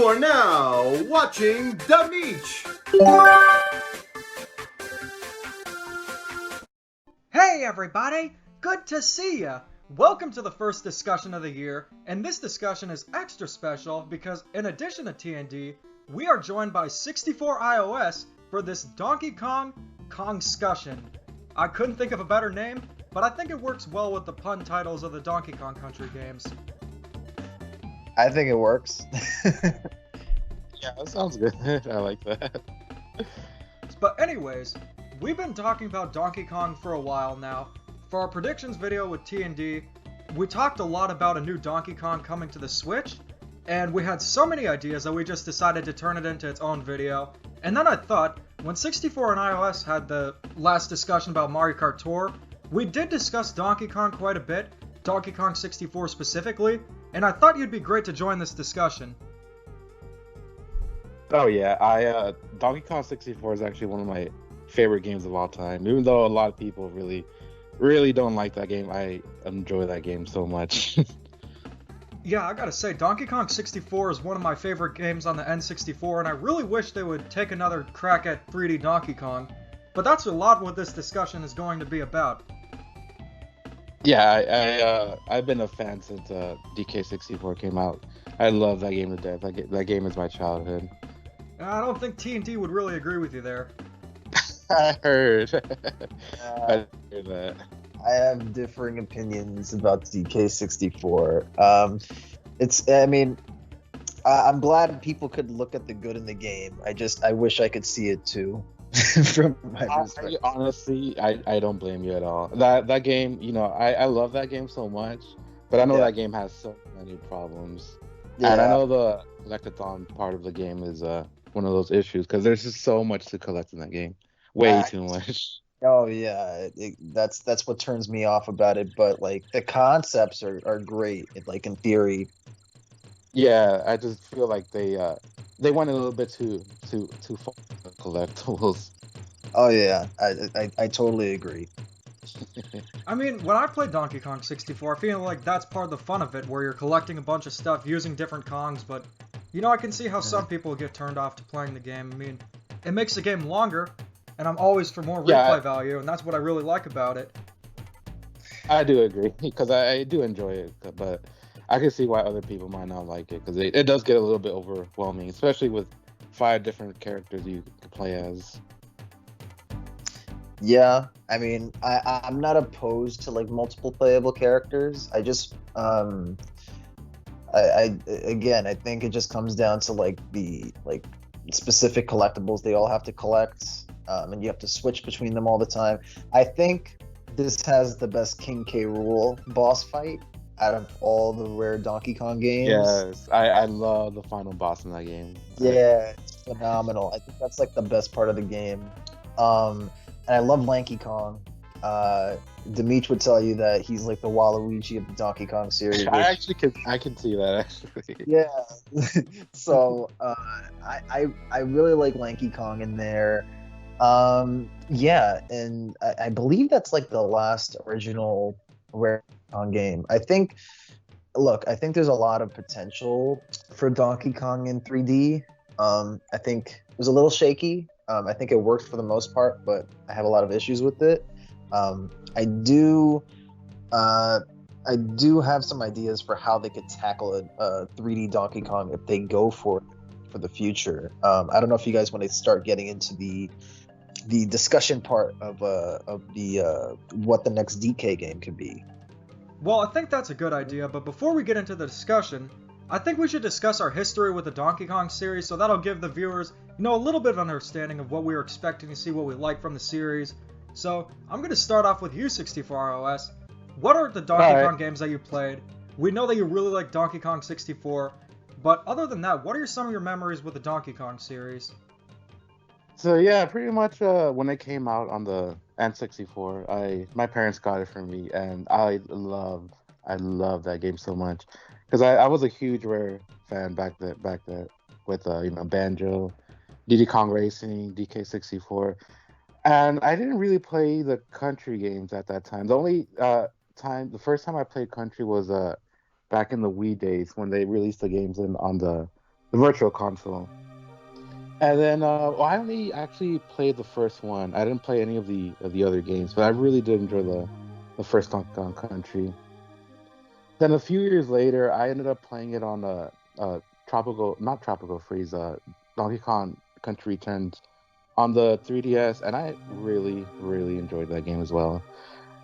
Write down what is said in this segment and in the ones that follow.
You are now watching The Meech. Hey everybody! Good to see ya! Welcome to the first discussion of the year, and this discussion is extra special because in addition to T&D, we are joined by 64 iOS for this Donkey Kong Kong-scussion. I couldn't think of a better name, but I think it works well with the pun titles of the Donkey Kong Country games. I think it works. Yeah, that sounds good. I like that. But anyways, we've been talking about Donkey Kong for a while now. For our predictions video with T&D, we talked a lot about a new Donkey Kong coming to the Switch, and we had so many ideas that we just decided to turn it into its own video. And then I thought, when 64 and iOS had the last discussion about Mario Kart Tour, we did discuss Donkey Kong quite a bit, Donkey Kong 64 specifically, and I thought you'd be great to join this discussion. Oh yeah, Donkey Kong 64 is actually one of my favorite games of all time. Even though a lot of people really don't like that game, I enjoy that game so much. Yeah, I gotta say, Donkey Kong 64 is one of my favorite games on the N64, and I really wish they would take another crack at 3D Donkey Kong. But that's a lot what this discussion is going to be about. Yeah, I've been a fan since DK64 came out. I love that game to death. That game is my childhood. I don't think T&D would really agree with you there. I heard. I heard that. I have differing opinions about DK64. I'm glad people could look at the good in the game. I wish I could see it too. From my perspective. Honestly, I don't blame you at all. That game, I love that game so much, but I know that game has so many problems. Yeah. And I know the collectathon part of the game is one of those issues because there's just so much to collect in that game. Way too much. Oh yeah, that's what turns me off about it. But like the concepts are great. Like in theory. Yeah, I just feel like they went a little bit too far with collectibles. Oh yeah, I totally agree. I mean, when I play Donkey Kong 64, I feel like that's part of the fun of it, where you're collecting a bunch of stuff using different Kongs, but, I can see how some people get turned off to playing the game. I mean, it makes the game longer, and I'm always for more replay value, and that's what I really like about it. I do agree, because I do enjoy it, but I can see why other people might not like it, because it does get a little bit overwhelming, especially with 5 different characters you can play as. Yeah, I mean, I'm not opposed to like multiple playable characters. I just I think it just comes down to like the specific collectibles they all have to collect, and you have to switch between them all the time. I think this has the best King K. Rool boss fight out of all the rare Donkey Kong games. Yes, I love the final boss in that game. Yeah, it's phenomenal. I think that's like the best part of the game. And I love Lanky Kong. Dimitri would tell you that he's like the Waluigi of the Donkey Kong series. I can see that actually. Yeah. So I really like Lanky Kong in there. Yeah, and I believe that's like the last original Rare Kong game. I think there's a lot of potential for Donkey Kong in 3D. I think it was a little shaky. I think it worked for the most part, but I have a lot of issues with it. I do have some ideas for how they could tackle a 3D Donkey Kong if they go for the future. I don't know if you guys want to start getting into the discussion part of what the next DK game could be. Well, I think that's a good idea, but before we get into the discussion, I think we should discuss our history with the Donkey Kong series, so that'll give the viewers, a little bit of understanding of what we were expecting to see, what we like from the series. So, I'm going to start off with you, 64iOS. What are the Donkey Kong games that you played? We know that you really like Donkey Kong 64, but other than that, what are some of your memories with the Donkey Kong series? So yeah, pretty much when it came out on the N64, my parents got it for me, and I love that game so much. Because I was a huge Rare fan back then with Banjo, Diddy Kong Racing, DK64, and I didn't really play the country games at that time. The only the first time I played country was back in the Wii days when they released the games on the the Virtual Console. And then I only actually played the first one. I didn't play any of the other games, but I really did enjoy the first Donkey Kong Country. Then a few years later, I ended up playing it on not Tropical Freeze, Donkey Kong Country Returns on the 3DS, and I really, really enjoyed that game as well.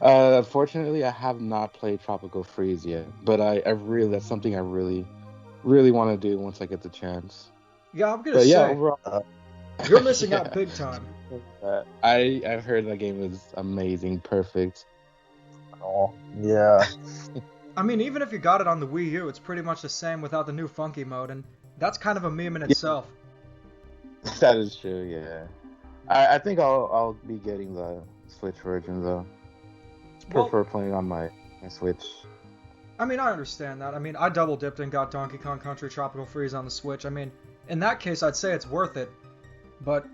Unfortunately, I have not played Tropical Freeze yet, but that's something I really, really want to do once I get the chance. Yeah, I'm gonna But yeah, say, overall, you're missing out yeah. big time. I've heard that game is amazing, perfect. Oh, yeah. I mean, even if you got it on the Wii U, it's pretty much the same without the new funky mode, and that's kind of a meme in itself. That is true. Yeah, I think I'll be getting the Switch version though. Prefer playing on my Switch. I mean, I understand that. I mean, I double dipped and got Donkey Kong Country Tropical Freeze on the Switch. I mean, in that case, I'd say it's worth it. But,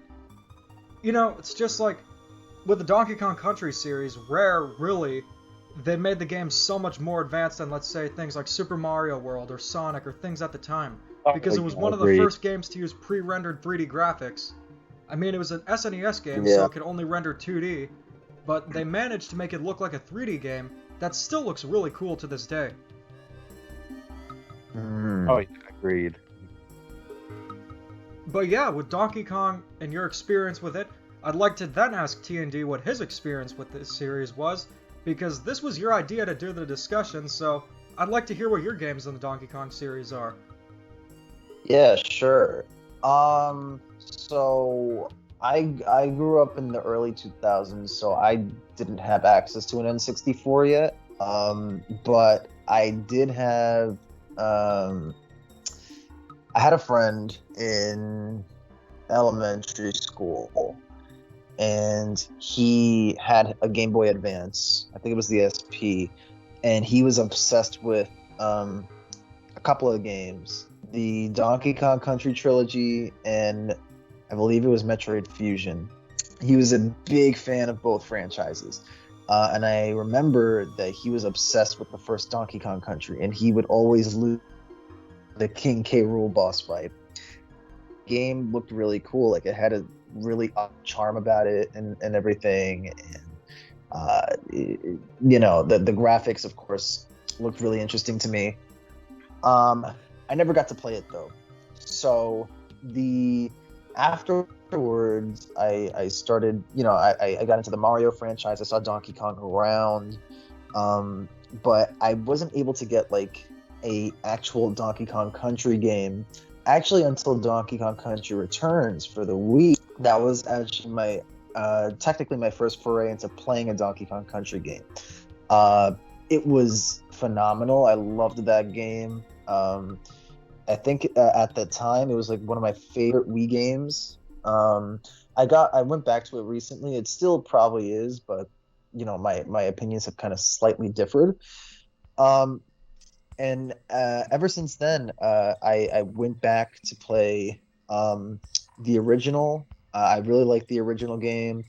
you know, it's just like with the Donkey Kong Country series, Rare really, they made the game so much more advanced than, let's say, things like Super Mario World or Sonic or things at the time. Because it was one of the first games to use pre-rendered 3D graphics. I mean, it was an SNES game, so it could only render 2D. But they managed to make it look like a 3D game that still looks really cool to this day. Oh, yeah, agreed. But yeah, with Donkey Kong and your experience with it, I'd like to then ask T&D what his experience with this series was, because this was your idea to do the discussion, so I'd like to hear what your games in the Donkey Kong series are. Yeah, sure. So I grew up in the early 2000s, so I didn't have access to an N64 yet. But I did have I had a friend in elementary school, and he had a Game Boy Advance. I think it was the SP, and he was obsessed with a couple of games. The Donkey Kong Country trilogy, and I believe it was Metroid Fusion. He was a big fan of both franchises. And I remember that he was obsessed with the first Donkey Kong Country, and he would always lose the King K. Rool boss fight. Game looked really cool. Like, it had a really charm about it and everything. And, the graphics, of course, looked really interesting to me. I never got to play it though. So afterwards, I started, I got into the Mario franchise. I saw Donkey Kong around, but I wasn't able to get like a actual Donkey Kong Country game actually until Donkey Kong Country Returns for the Wii. That was actually technically my first foray into playing a Donkey Kong Country game. It was phenomenal. I loved that game. I think at the time it was like one of my favorite Wii games. I went back to it recently. It still probably is, but my opinions have kind of slightly differed. And ever since then, I went back to play the original. I really like the original game,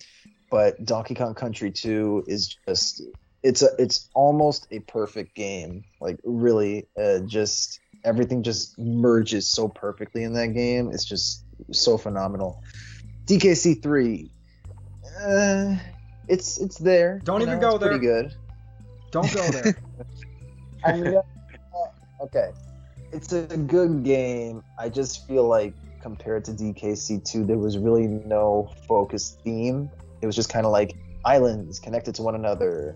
but Donkey Kong Country 2 is just it's almost a perfect game. Like, really, just everything just merges so perfectly in that game. It's just so phenomenal. DKC 3, it's there. Don't even go there. Pretty good. Don't go there. I mean, okay, it's a good game. I just feel like compared to DKC 2, there was really no focused theme. It was just kind of like islands connected to one another,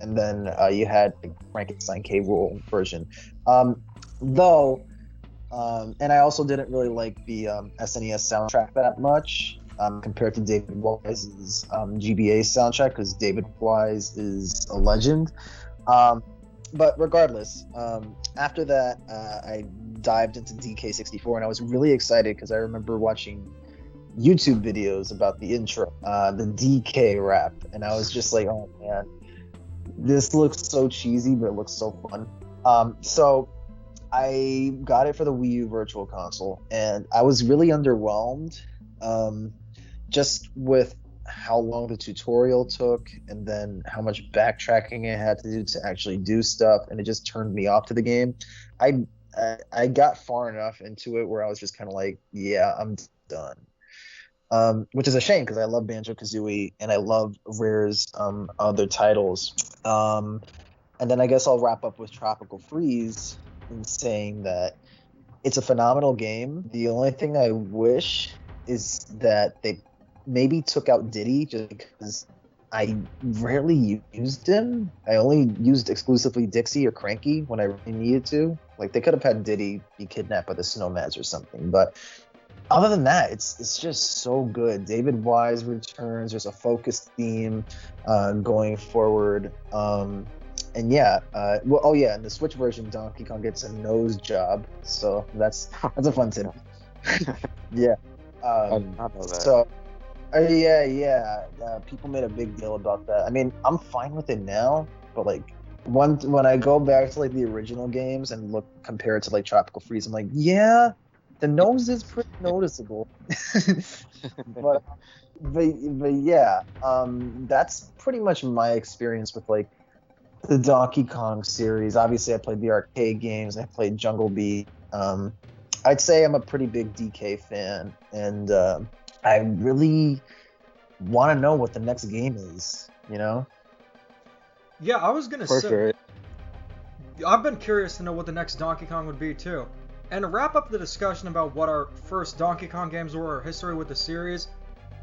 and then you had the Frankenstein K. Rool version. And I also didn't really like the SNES soundtrack that much compared to David Wise's GBA soundtrack, because David Wise is a legend. But regardless, after that, I dived into DK64, and I was really excited because I remember watching YouTube videos about the intro, the DK rap, and I was just like, oh man, this looks so cheesy, but it looks so fun. So I got it for the Wii U Virtual Console, and I was really underwhelmed, just with how long the tutorial took, and then how much backtracking I had to do to actually do stuff, and it just turned me off to the game. I I got far enough into it where I was just kind of like, yeah, I'm done. Which is a shame because I love Banjo-Kazooie and I love Rare's other titles. And then I guess I'll wrap up with Tropical Freeze in saying that it's a phenomenal game. The only thing I wish is that they maybe took out Diddy just because I rarely used him. I only used exclusively Dixie or Cranky when I really needed to. Like, they could have had Diddy be kidnapped by the Snowmads or something, but other than that, it's just so good. David Wise returns. There's a focused theme going forward. And yeah, in the Switch version, Donkey Kong gets a nose job, so that's a fun tip. Yeah. I did not know that. So, people made a big deal about that. I mean, I'm fine with it now, but like when I go back to like the original games and compare it to like Tropical Freeze, I'm like, yeah, the nose is pretty noticeable. but yeah, that's pretty much my experience with like the Donkey Kong series. Obviously, I played the arcade games. I played Jungle Beat. I'd say I'm a pretty big DK fan, and I really want to know what the next game is. You know? Yeah, I was gonna For say. sure. I've been curious to know what the next Donkey Kong would be too. And to wrap up the discussion about what our first Donkey Kong games were, our history with the series,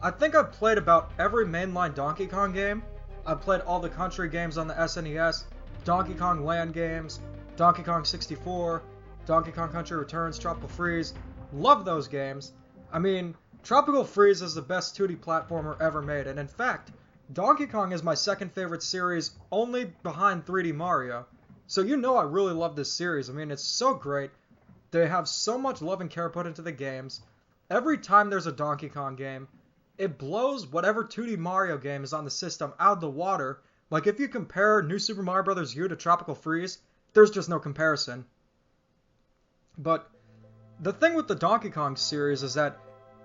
I think I've played about every mainline Donkey Kong game. I've played all the country games on the SNES, Donkey Kong Land games, Donkey Kong 64, Donkey Kong Country Returns, Tropical Freeze. Love those games. I mean, Tropical Freeze is the best 2D platformer ever made, and in fact, Donkey Kong is my second favorite series, only behind 3D Mario. So you know I really love this series. I mean, it's so great. They have so much love and care put into the games. Every time there's a Donkey Kong game, it blows whatever 2D Mario game is on the system out of the water. Like, if you compare New Super Mario Bros. U to Tropical Freeze, there's just no comparison. But the thing with the Donkey Kong series is that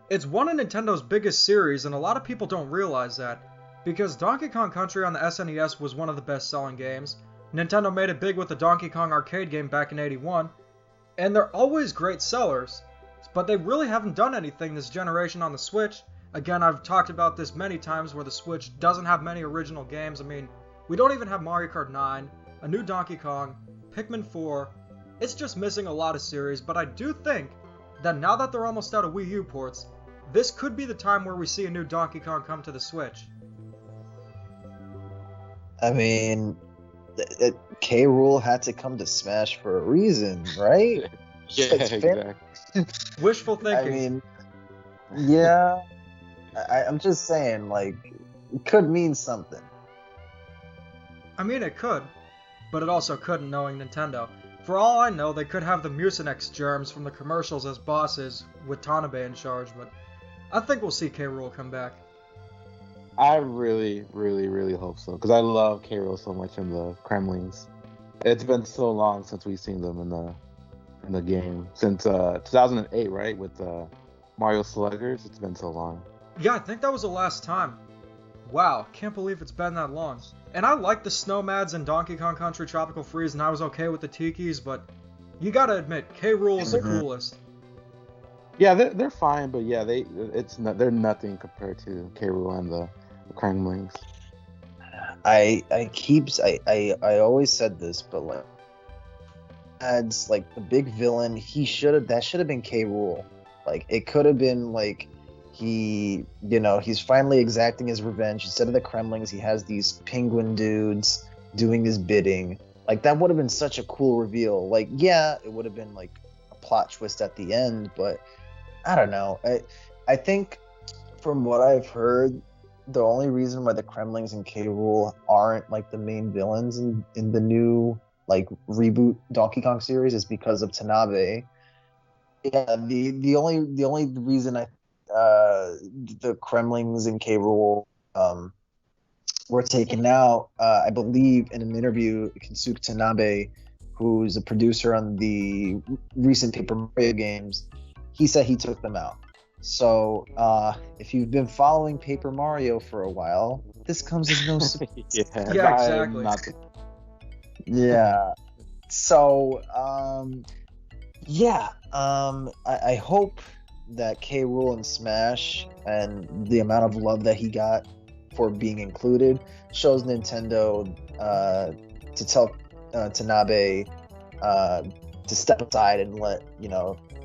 it's one of Nintendo's biggest series, and a lot of people don't realize that. Because Donkey Kong Country on the SNES was one of the best-selling games. Nintendo made it big with the Donkey Kong arcade game back in '81. And they're always great sellers. But they really haven't done anything this generation on the Switch. Again, I've talked about this many times where the Switch doesn't have many original games. I mean, we don't even have Mario Kart 9, a new Donkey Kong, Pikmin 4. It's just missing a lot of series, but I do think that now that they're almost out of Wii U ports, this could be the time where we see a new Donkey Kong come to the Switch. I mean, K. Rool had to come to Smash for a reason, right? Yeah, It's exactly. Wishful thinking. I mean, yeah. I'm just saying, like, it could mean something. I mean, it could, but it also couldn't, knowing Nintendo. For all I know, they could have the Mucinex germs from the commercials as bosses, with Tanabe in charge, but I think we'll see K. Rool come back. I really, really, really hope so, because I love K. Rool so much in the Kremlings. It's been so long since we've seen them in the game. Since 2008, right? With Mario Sluggers, it's been so long. Yeah, I think that was the last time. Wow, can't believe it's been that long. And I like the Snowmads in Donkey Kong Country Tropical Freeze, and I was okay with the Tikis, but you gotta admit, K. Rool is the coolest. Yeah, they're fine, but yeah, they're nothing compared to K. Rool and the Kremlings. I always said this, but like, adds like the big villain, that should have been K. Rool. Like, it could have been like he's finally exacting his revenge. Instead of the Kremlings, he has these penguin dudes doing his bidding. Like, that would have been such a cool reveal. Like, yeah, it would have been like a plot twist at the end, but I don't know. I think from what I've heard, the only reason why the Kremlings and K. Rool aren't like the main villains in the new like reboot Donkey Kong series is because of Tanabe. Yeah, the only reason the Kremlings and K. Rool were taken out, I believe, in an interview, Kensuke Tanabe, who's a producer on the recent Paper Mario games, he said he took them out. So, if you've been following Paper Mario for a while, this comes as no surprise. Yeah, exactly. Yeah. So, Yeah, I hope that K. Rool and Smash and the amount of love that he got for being included shows Nintendo to tell Tanabe uh, to step aside and let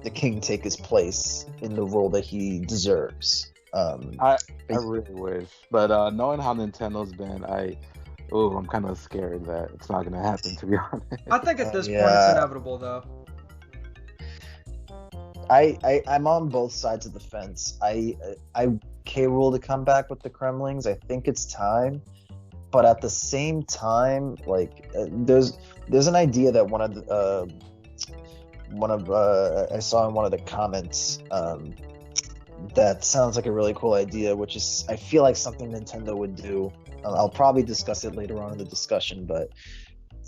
the king take his place in the role that he deserves. I really wish, but knowing how Nintendo's been, I'm kind of scared that it's not gonna happen. To be honest. I think at this point it's Yeah, inevitable, though. I'm on both sides of the fence. I K. Rool to come back with the Kremlings. I think it's time, but at the same time, like there's an idea that I saw in one of the comments that sounds like a really cool idea, which is I feel like something Nintendo would do. I'll probably discuss it later on in the discussion, but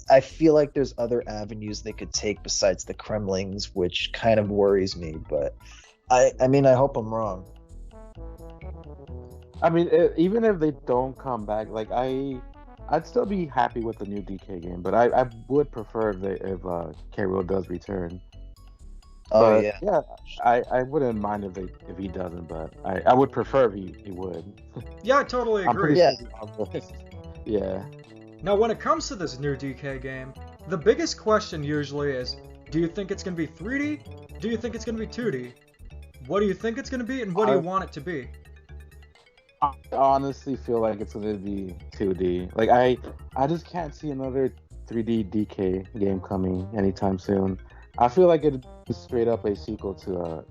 I feel like there's other avenues they could take besides the Kremlings, which kind of worries me. But I mean, I hope I'm wrong. I mean, even if they don't come back, like I'd still be happy with the new DK game, but I would prefer if K. Rool does return. Oh But yeah, yeah, I wouldn't mind if he doesn't, but I would prefer if he would. Yeah, I totally I'm pretty agree. yeah. sure he will. Yeah. Now, when it comes to this new DK game, the biggest question usually is, do you think it's going to be 3D? Do you think it's going to be 2D? What do you think it's going to be, and what do you I, want it to be? I honestly feel like it's gonna be 2D. Like I just can't see another 3D DK game coming anytime soon. I feel like it'd be straight up a sequel to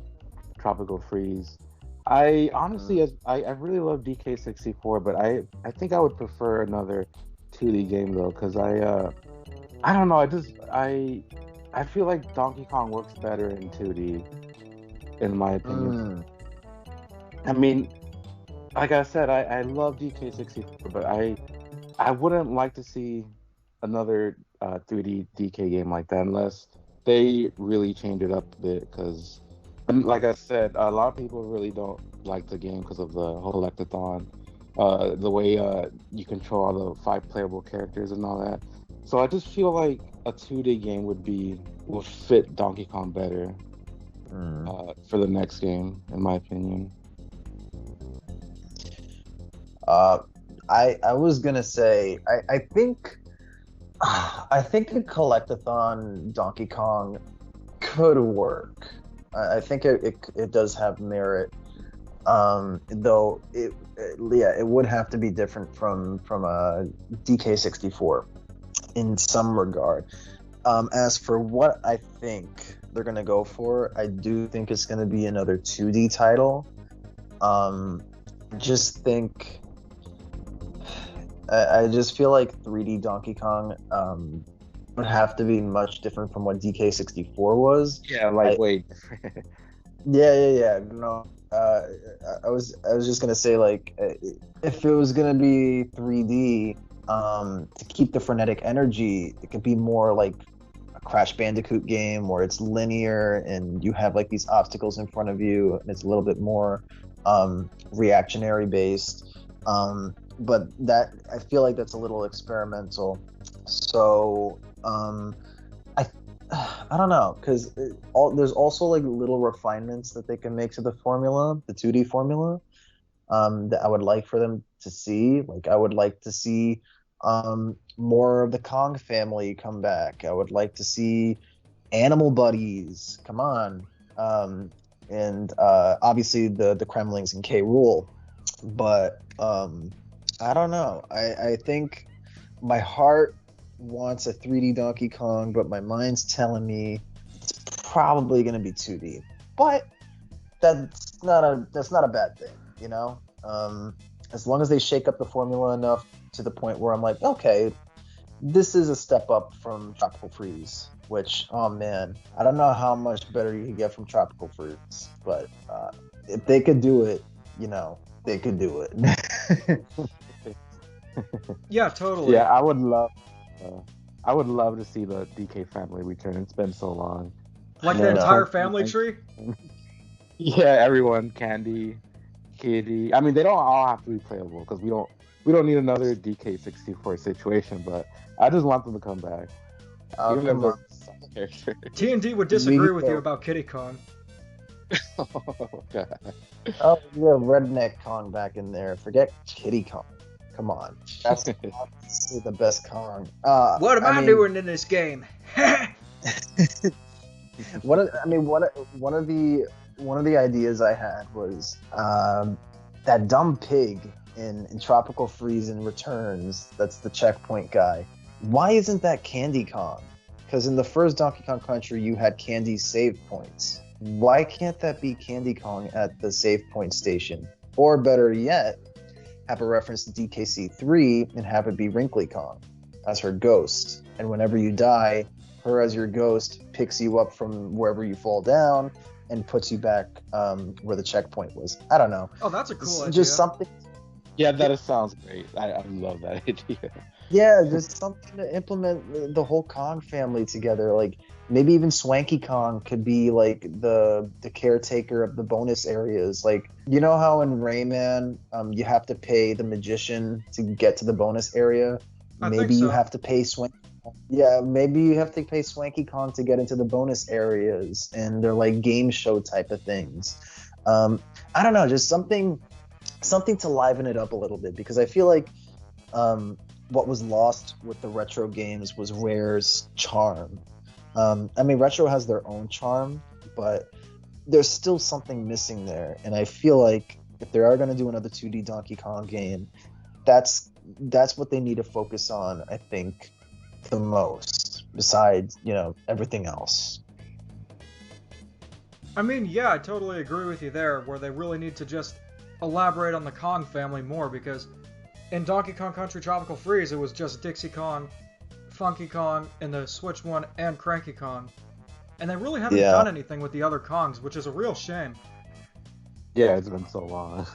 Tropical Freeze. I honestly, I really love DK64, but I think I would prefer another 2D game though, because I don't know, I feel like Donkey Kong works better in 2D, in my opinion. Mm. I mean, like I said, I love DK64, but I wouldn't like to see another 3D DK game like that unless they really change it up a bit. Because, like I said, a lot of people really don't like the game because of the whole collectathon, the way you control all the 5 playable characters and all that. So I just feel like a 2D game would fit Donkey Kong better Mm. for the next game, in my opinion. Uh, I was gonna say I think I think a collectathon Donkey Kong could work. I think it does have merit. Though yeah, it would have to be different from a DK64 in some regard. As for what I think they're gonna go for, I do think it's gonna be another 2D title. Um, just think I just feel like 3D Donkey Kong would have to be much different from what DK64 was. Yeah, I, wait. yeah. No, I was just gonna say like if it was gonna be 3D, to keep the frenetic energy, it could be more like a Crash Bandicoot game where it's linear and you have like these obstacles in front of you and it's a little bit more reactionary based. But that I feel like that's a little experimental. So I I don't know because there's also like little refinements that they can make to the formula, the 2D formula, that I would like for them to see. Like I would like to see more of the Kong family come back. I would like to see animal buddies. Come on. And obviously the Kremlings and K. Rool. But I don't know. I think my heart wants a 3D Donkey Kong, but my mind's telling me it's probably going to be 2D. But that's not a bad thing, you know. As long as they shake up the formula enough to the point where I'm like, okay, this is a step up from Tropical Freeze. Which, oh man, I don't know how much better you can get from Tropical Freeze, but if they could do it, they could do it. Yeah, totally. Yeah, I would love to see the DK family return. It's been so long. Like I the know. entire family tree? Yeah, everyone, Candy, Kitty. I mean, they don't all have to be playable because we don't need another DK64 situation. But I just want them to come back, Oh, even if come they're on. character. T&D would disagree with you about Kitty Kong. Oh god. Oh, yeah, Redneck Kong back in there. Forget Kitty Kong. Come on, that's obviously the best Kong. What am I doing in this game? One of the ideas I had was that dumb pig in Tropical Freeze and Returns. That's the checkpoint guy. Why isn't that Candy Kong? Because in the first Donkey Kong Country, you had Candy save points. Why can't that be Candy Kong at the save point station? Or better yet, have a reference to DKC3 and have it be Wrinkly Kong as her ghost. And whenever you die, her as your ghost picks you up from wherever you fall down and puts you back where the checkpoint was. I don't know. Oh, that's a cool idea. Just something. Yeah, that sounds great. I love that idea. Yeah, just something to implement the whole Kong family together. Like maybe even Swanky Kong could be like the caretaker of the bonus areas. Like you know how in Rayman you have to pay the magician to get to the bonus area. Maybe you have to pay Swanky. Yeah, maybe you have to pay Swanky Kong to get into the bonus areas, and they're like game show type of things. I don't know, just something to liven it up a little bit, because I feel like what was lost with the retro games was Rare's charm. Retro has their own charm, but there's still something missing there, and I feel like if they are going to do another 2D Donkey Kong game, that's what they need to focus on, I think, the most, besides, everything else. Yeah, I totally agree with you there, where they really need to just elaborate on the Kong family more, because in Donkey Kong Country Tropical Freeze, it was just Dixie Kong, Funky Kong, and the Switch one, and Cranky Kong. And they really haven't done anything with the other Kongs, which is a real shame. Yeah, it's been so long.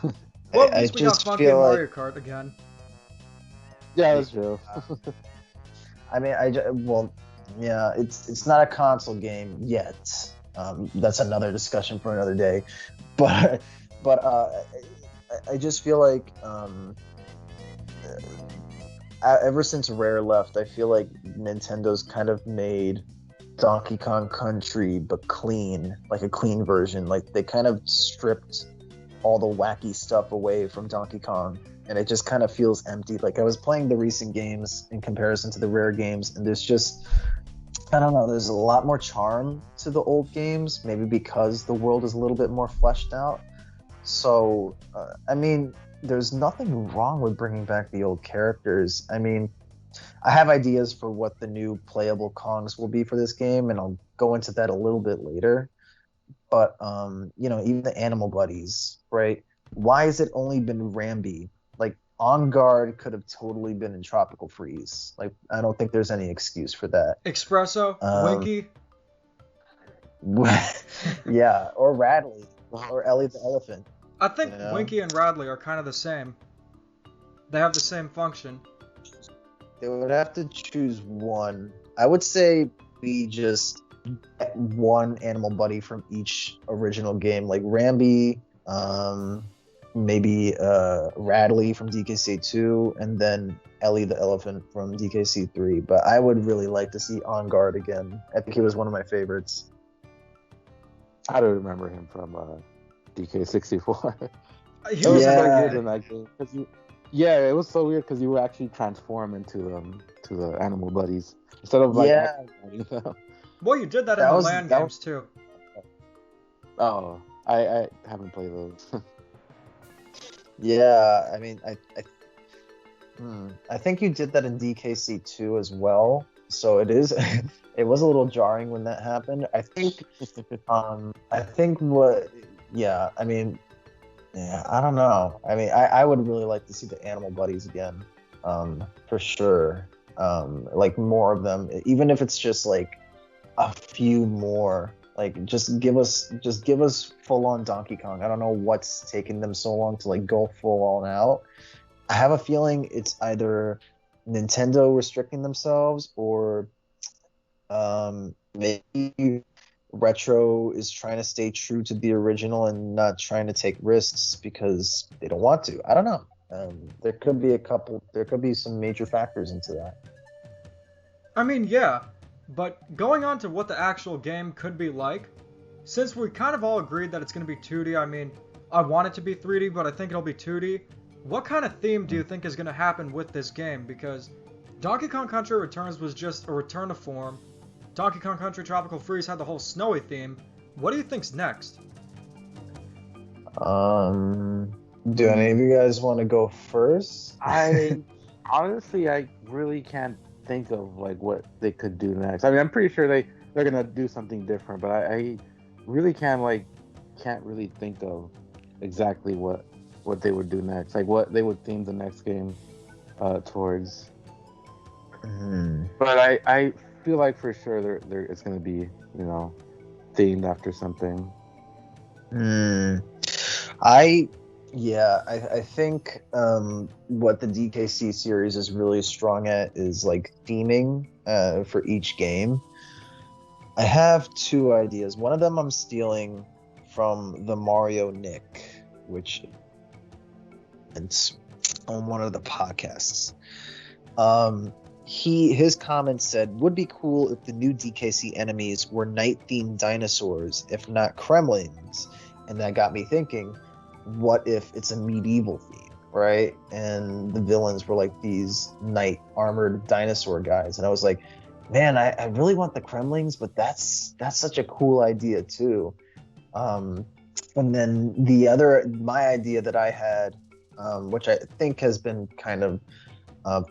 Well, at least we got Funky and Mario Kart again. Yeah, that's true. It's not a console game yet. That's another discussion for another day. But I just feel like ever since Rare left, I feel like Nintendo's kind of made Donkey Kong Country but clean, like a clean version. Like they kind of stripped all the wacky stuff away from Donkey Kong, and it just kind of feels empty. Like I was playing the recent games in comparison to the Rare games, and there's just, I don't know, there's a lot more charm to the old games, maybe because the world is a little bit more fleshed out. So, there's nothing wrong with bringing back the old characters. I have ideas for what the new playable Kongs will be for this game, and I'll go into that a little bit later. But, even the animal buddies, right? Why has it only been Rambi? Like, On Guard could have totally been in Tropical Freeze. Like, I don't think there's any excuse for that. Espresso, Winky. Yeah, or Radley, or Ellie the Elephant. I think Winky and Radley are kind of the same. They have the same function. They would have to choose one. I would say we just get one animal buddy from each original game, like Rambi, maybe Radley from DKC2, and then Ellie the Elephant from DKC3. But I would really like to see On Guard again. I think he was one of my favorites. I don't remember him from DK64. He was so good in that game. It was so weird because you would actually transform into the animal buddies instead of like. Yeah. Well, you did that in the LAN games too. Oh, I haven't played those. Yeah, I think you did that in DKC2 as well. So it is. It was a little jarring when that happened. I think I don't know. I would really like to see the animal buddies again, for sure. Like more of them, even if it's just like a few more. Like just give us full on Donkey Kong. I don't know what's taking them so long to like go full on out. I have a feeling it's either Nintendo restricting themselves, or maybe Retro is trying to stay true to the original and not trying to take risks because they don't want to. I don't know. There could be some major factors into that. Yeah, But going on to what the actual game could be like, since we kind of all agreed that it's going to be 2D, I mean, I want it to be 3D, but I think it'll be 2D. What kind of theme do you think is going to happen with this game? Because Donkey Kong Country Returns was just a return to form. Donkey Kong Country Tropical Freeze had the whole snowy theme. What do you think's next? Do any of you guys want to go first? I honestly, I really can't think of like what they could do next. I mean, I'm pretty sure they're gonna do something different, but I really can't really think of exactly what they would do next, like what they would theme the next game towards. But I feel like for sure there it's gonna be, you know, themed after something. I think what the DKC series is really strong at is like theming for each game. I have two ideas. One of them I'm stealing from the Mario Nick, which it's on one of the podcasts. His comment said, would be cool if the new DKC enemies were night-themed dinosaurs, if not Kremlings. And that got me thinking, what if it's a medieval theme, right? And the villains were like these knight armored dinosaur guys. And I was like, man, I really want the Kremlings, but that's such a cool idea too. And then my idea that I had, which I think has been kind of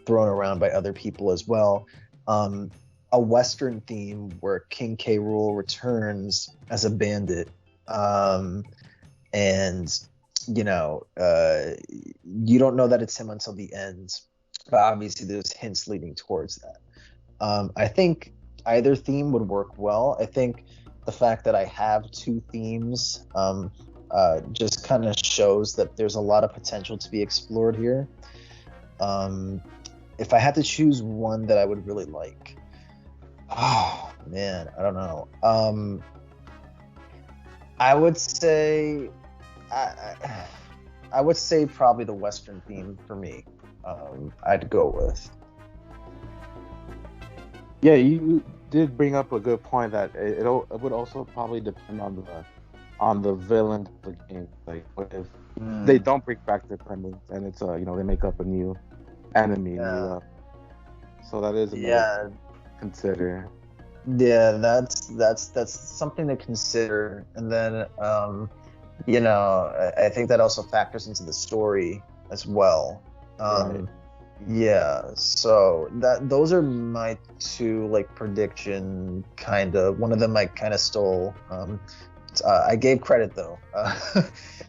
thrown around by other people as well, a Western theme where King K. Rool returns as a bandit. And you know, you don't know that it's him until the end, but obviously there's hints leading towards that. I think either theme would work well. I think the fact that I have two themes just kind of shows that there's a lot of potential to be explored here. If I had to choose one that I would really like, oh man, I don't know. I would say probably the Western theme for me. I'd go with. Yeah, you did bring up a good point that it would also probably depend on the villain of the game. Like, what if they don't bring back the Kremlins and it's you know, they make up a new enemy? Yeah. So that is to consider. Yeah, that's something to consider. And then you know, I think that also factors into the story as well. Right. Yeah, so those are my two like prediction kind of. One of them I kind of stole. I gave credit though,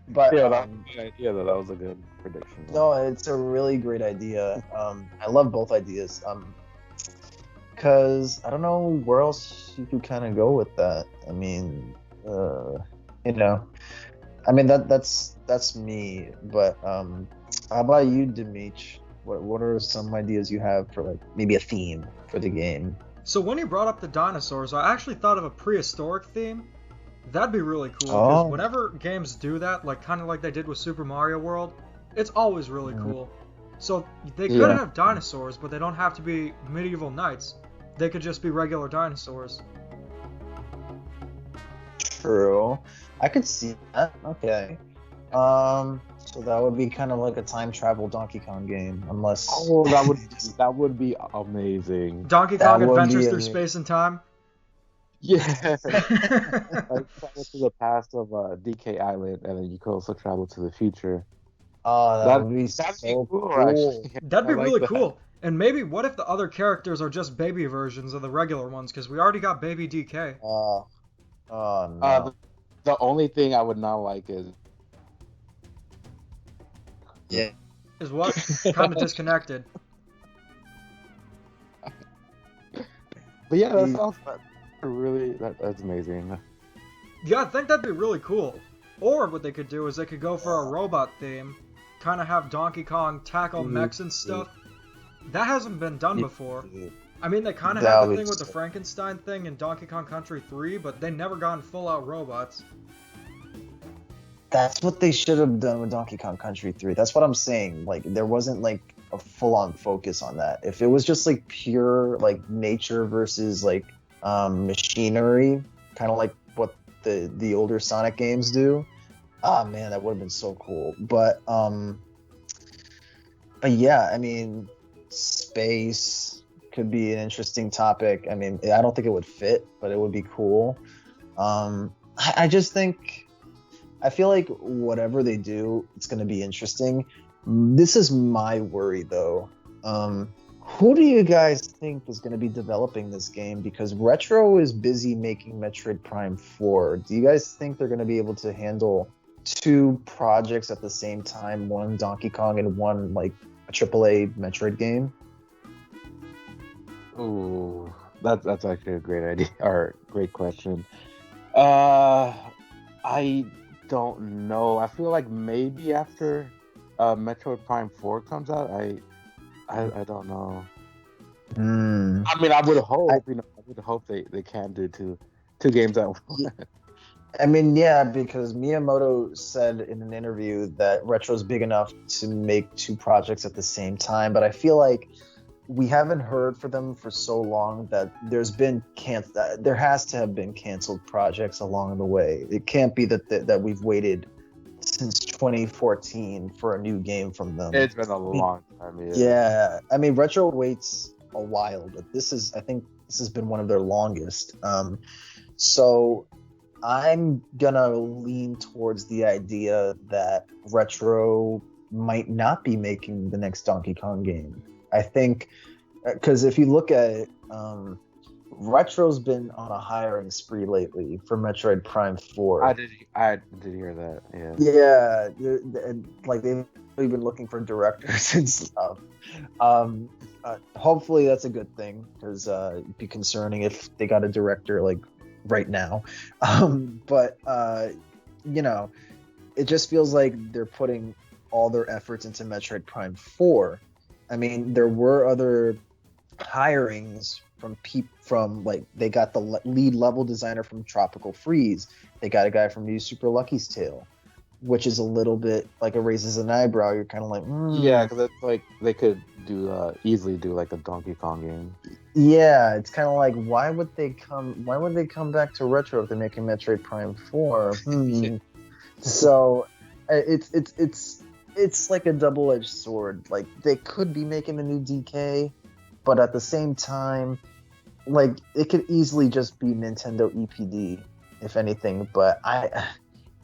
but yeah, that was a good idea. That was a good prediction. No, it's a really great idea. I love both ideas. Because I don't know where else you could kind of go with that. I mean, you know, I mean that's me. But how about you, Dimitri? What are some ideas you have for like maybe a theme for the game? So when you brought up the dinosaurs, I actually thought of a prehistoric theme. That'd be really cool, because whenever games do that, like kind of like they did with Super Mario World, it's always really cool. So they could have dinosaurs, but they don't have to be medieval knights. They could just be regular dinosaurs. True. I could see that. Okay. So that would be kind of like a time travel Donkey Kong game, unless. Oh, that would be amazing. Donkey Kong Adventures Through Space and Time. Yeah. Like travel to the past of DK Island, and then you could also travel to the future. Oh, that'd be so cool. That'd be really cool. And maybe what if the other characters are just baby versions of the regular ones? Because we already got Baby DK. Oh no. The only thing I would not like is. Yeah. Is what? Kind of disconnected. But yeah, that sounds really that's amazing. Yeah, I think that'd be really cool. Or what they could do is they could go for a robot theme, kind of have Donkey Kong tackle mechs and stuff. That hasn't been done before. I mean, they kind of had the thing with the Frankenstein thing in Donkey Kong Country 3, but they never gone full-out robots. That's what they should have done with Donkey Kong Country 3. That's what I'm saying. Like, there wasn't, like, a full-on focus on that. If it was just, like, pure, like, nature versus, like, machinery, kind of like what the older Sonic games do. Ah man, that would have been so cool. But yeah, I mean, space could be an interesting topic. I mean, I don't think it would fit, but it would be cool. I just think I feel like whatever they do, it's going to be interesting. This is my worry though. Who do you guys think is going to be developing this game? Because Retro is busy making Metroid Prime 4. Do you guys think they're going to be able to handle two projects at the same time, one Donkey Kong and one like a AAA Metroid game? Ooh, that's actually a great idea or great question. Uh, I don't know. I feel like maybe after Metroid Prime 4 comes out, I don't know. I mean, I would hope, I would hope they can do two games at once. I mean, yeah, because Miyamoto said in an interview that Retro's big enough to make two projects at the same time, but I feel like we haven't heard from them for so long that there has to have been canceled projects along the way. It can't be that we've waited since 2014 for a new game from them. It's been a long time. Yeah, I mean, Retro waits a while, but I think this has been one of their longest. So I'm gonna lean towards the idea that Retro might not be making the next Donkey Kong game. I think because if you look at it, Retro's been on a hiring spree lately for Metroid Prime 4. I did hear that. Yeah. Yeah, like they've been looking for directors and stuff. Hopefully that's a good thing because it'd be concerning if they got a director like right now. But you know, it just feels like they're putting all their efforts into Metroid Prime 4. I mean, there were other hirings from like they got the lead level designer from Tropical Freeze. They got a guy from New Super Lucky's Tale, which is a little bit like a raises an eyebrow. You're kind of like, yeah, because it's like they could easily do like a Donkey Kong game. Yeah, it's kind of like why would they come back to Retro if they're making Metroid Prime 4? So it's like a double-edged sword. Like they could be making a new DK, but at the same time, like it could easily just be Nintendo EPD, if anything. But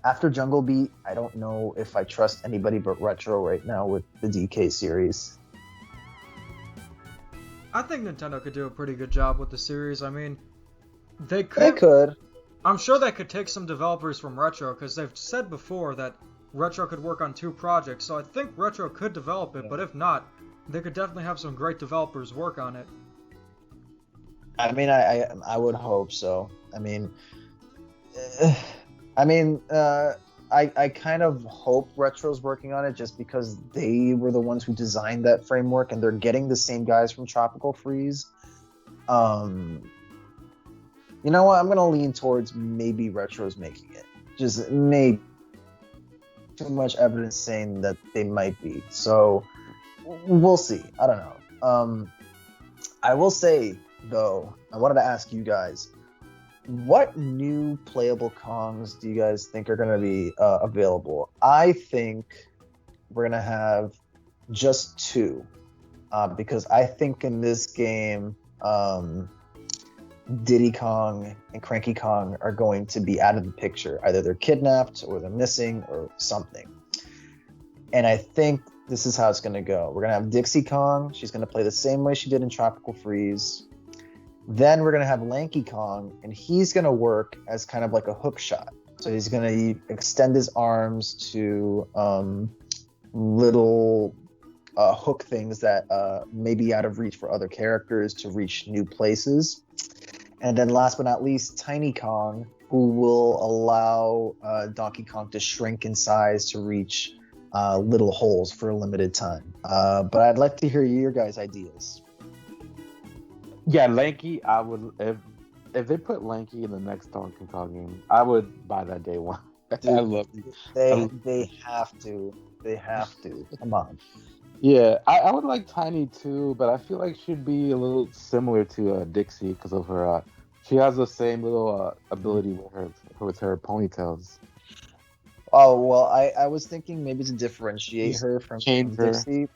after Jungle Beat, I don't know if I trust anybody but Retro right now with the DK series. I think Nintendo could do a pretty good job with the series. I mean, they They could. I'm sure they could take some developers from Retro because they've said before that Retro could work on two projects. So I think Retro could develop it, but if not, they could definitely have some great developers work on it. I mean, I would hope so. I mean, I kind of hope Retro's working on it just because they were the ones who designed that framework, and they're getting the same guys from Tropical Freeze. You know what? I'm gonna lean towards maybe Retro's making it. Just maybe. Too much evidence saying that they might be. So we'll see. I don't know. I will say though, I wanted to ask you guys, what new playable Kongs do you guys think are going to be available? I think we're going to have just two, because I think in this game, Diddy Kong and Cranky Kong are going to be out of the picture. Either they're kidnapped or they're missing or something. And I think this is how it's going to go. We're going to have Dixie Kong. She's going to play the same way she did in Tropical Freeze. Then we're going to have Lanky Kong, and he's going to work as kind of like a hook shot. So he's going to extend his arms to little hook things that may be out of reach for other characters to reach new places. And then last but not least, Tiny Kong, who will allow Donkey Kong to shrink in size to reach little holes for a limited time. But I'd like to hear your guys' ideas. Yeah, Lanky, I would if they put Lanky in the next Donkey Kong game, I would buy that day one. Dude, I love it. They have to. They have to. Come on. Yeah, I would like Tiny too, but I feel like she'd be a little similar to Dixie because of her She has the same little ability with her ponytails. Oh well, I was thinking maybe to differentiate Just her from change her. Dixie.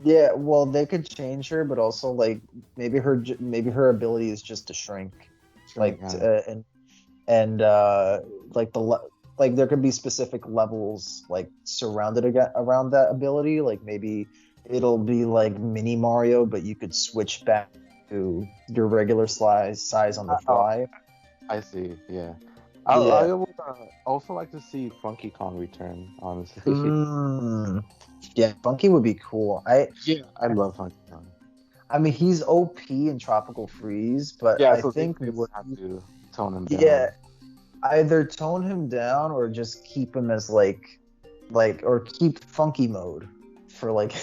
Yeah, well, they could change her, but also like maybe her ability is just to shrink, like and like like there could be specific levels like surrounded around that ability. Like maybe it'll be like mini Mario, but you could switch back to your regular size on the fly. I see. Yeah. Yeah. I would also like to see Funky Kong return. Honestly. Mm. Yeah, Funky would be cool. Yeah, I love Funky Kong. I mean, he's OP in Tropical Freeze, but Yeah, I so think they would have to tone him yeah, down. either tone him down or just keep him as like or keep Funky mode for like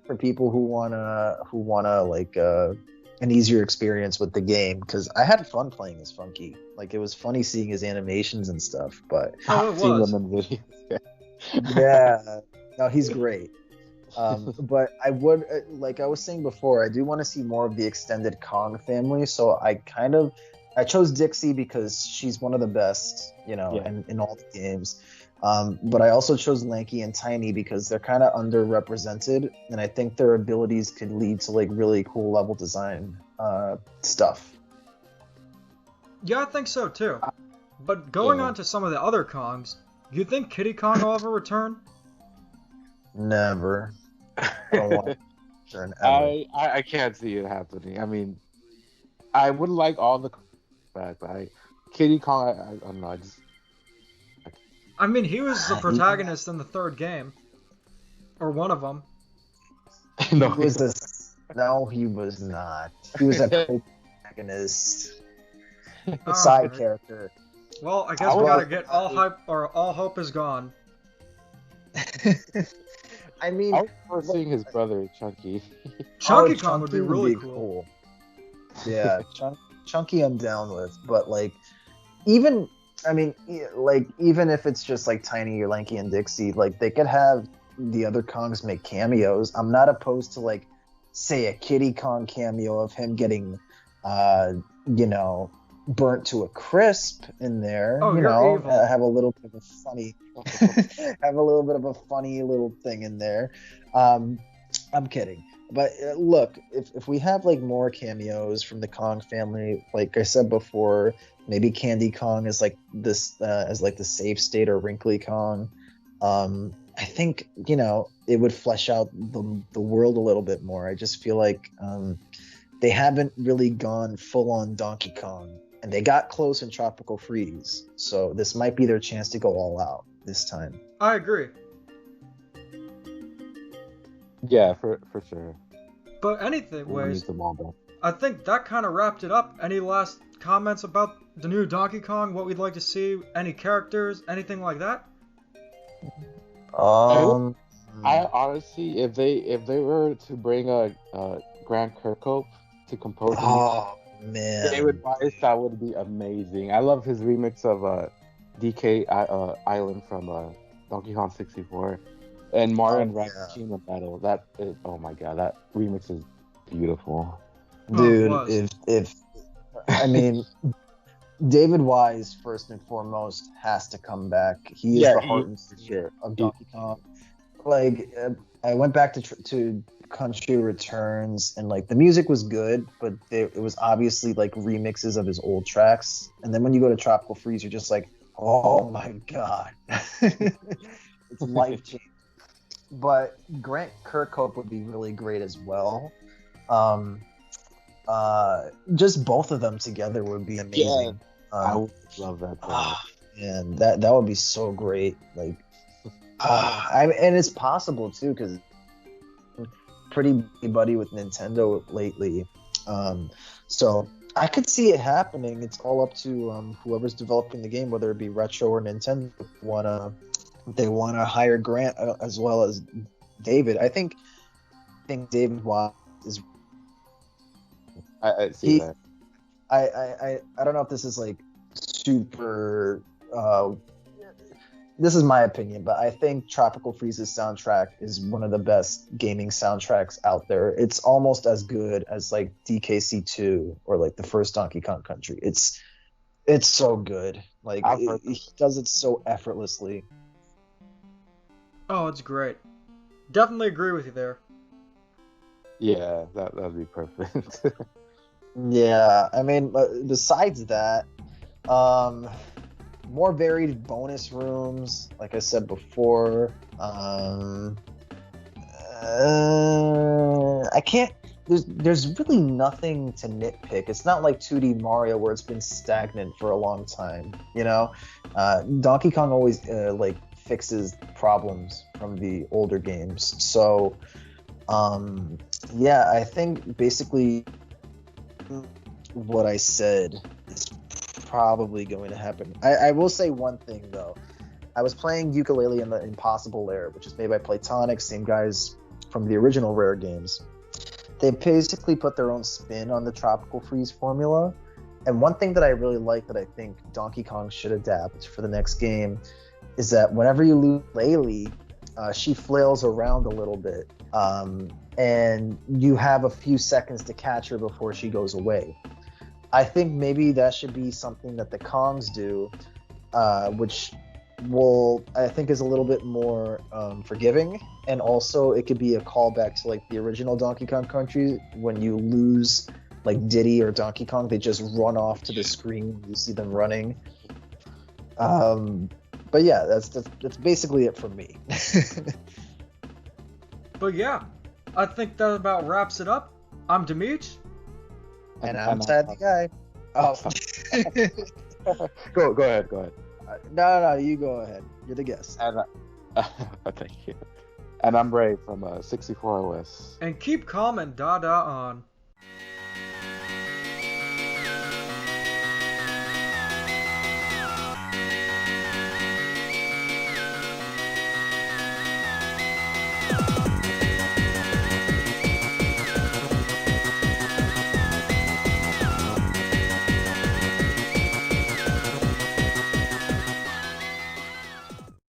for people who wanna like an easier experience with the game, because I had fun playing as Funky. Like it was funny seeing his animations and stuff, but Oh, it Seeing was. them in videos. Yeah. yeah, no, he's great. But I would, like I was saying before, I do want to see more of the extended Kong family. So I chose Dixie because she's one of the best, Yeah. in all the games. But I also chose Lanky and Tiny because they're kind of underrepresented, and I think their abilities could lead to like really cool level design stuff. Yeah, I think so too. But going Yeah. on to some of the other Kongs, do you think Kiddy Kong will ever return? Never. I don't want to turn ever. I can't see it happening. I mean, I would like all the back, but Kitty Kong, I don't know. I just I mean, he was the Uh, he, protagonist in the third game, or one of them. he no. was a no, he was not. He was a co-protagonist, side Alright. character. Well, I guess we Well, gotta get all hype, or all hope is gone. I mean, I was seeing his brother Chunky. Chunky oh, Kong would be Chunky really cool. Yeah, Chunky I'm down with, but like even I mean, like even if it's just like Tiny or Lanky and Dixie, like they could have the other Kongs make cameos. I'm not opposed to like say a Kitty Kong cameo of him getting uh you know burnt to a crisp in there, Oh, you're evil. have a little bit of a funny have a little bit of a funny little thing in there. I'm kidding. But look, if we have like more cameos from the Kong family, like I said before, maybe Candy Kong is like this as like the safe state, or Wrinkly Kong. I think it would flesh out the world a little bit more. I just feel like they haven't really gone full on Donkey Kong, and they got close in Tropical Freeze, so this might be their chance to go all out this time. I agree. Yeah, for sure. But We anyways, need them all back. I think that kind of wrapped it up. Any last comments about the new Donkey Kong? What we'd like to see? Any characters? Anything like that? I honestly, if they were to bring a Grant Kirkhope to compose the Oh man, David Wise, that would be amazing. I love his remix of DK Island from Donkey Kong 64 and Mario and Rabbids yeah. Team Battle. Oh my god, that remix is beautiful. Dude, Oh, it was. if I mean David Wise first and foremost has to come back. He is the heart and for soul sure. of Donkey Kong. Like I went back to Country Returns, and like the music was good, but it was obviously like remixes of his old tracks. And then when you go to Tropical Freeze, you're just like, oh my god, it's life changing. But Grant Kirkhope would be really great as well. Just both of them together would be amazing. I would love that. And that would be so great. Like, and it's possible too, because pretty buddy with Nintendo lately. So I could see it happening. It's all up to whoever's developing the game, whether it be Retro or Nintendo. They wanna hire Grant as well as David. I think David Watt is. I see that. I don't know if this is like super this is my opinion, but I think Tropical Freeze's soundtrack is one of the best gaming soundtracks out there. It's almost as good as like DKC2 or like the first Donkey Kong Country. It's so good. Like he does it so effortlessly. Oh, it's great. Definitely agree with you there. Yeah, that'd be perfect. Yeah, I mean, besides that, more varied bonus rooms, like I said before. I can't. There's really nothing to nitpick. It's not like 2D Mario where it's been stagnant for a long time. You know, Donkey Kong always like fixes problems from the older games. So, yeah, I think basically what I said is probably going to happen. I will say one thing though. I was playing Ukulele in the Impossible Lair, which is made by Playtonic, same guys from the original Rare games. They basically put their own spin on the Tropical Freeze formula. And one thing that I really like that I think Donkey Kong should adapt for the next game is that whenever you lose Laylee, she flails around a little bit. And you have a few seconds to catch her before she goes away. I think maybe that should be something that the Kongs do, which I think is a little bit more forgiving, and also it could be a callback to like the original Donkey Kong Country. When you lose like Diddy or Donkey Kong, they just run off to the screen. You see them running. But yeah, that's basically it for me. But yeah, I think that about wraps it up. I'm Demeech. And I'm Sad the Guy. Oh. Go ahead. No, you go ahead. You're the guest. And, thank you. And I'm Ray from 64OS. And keep calm and Dada on.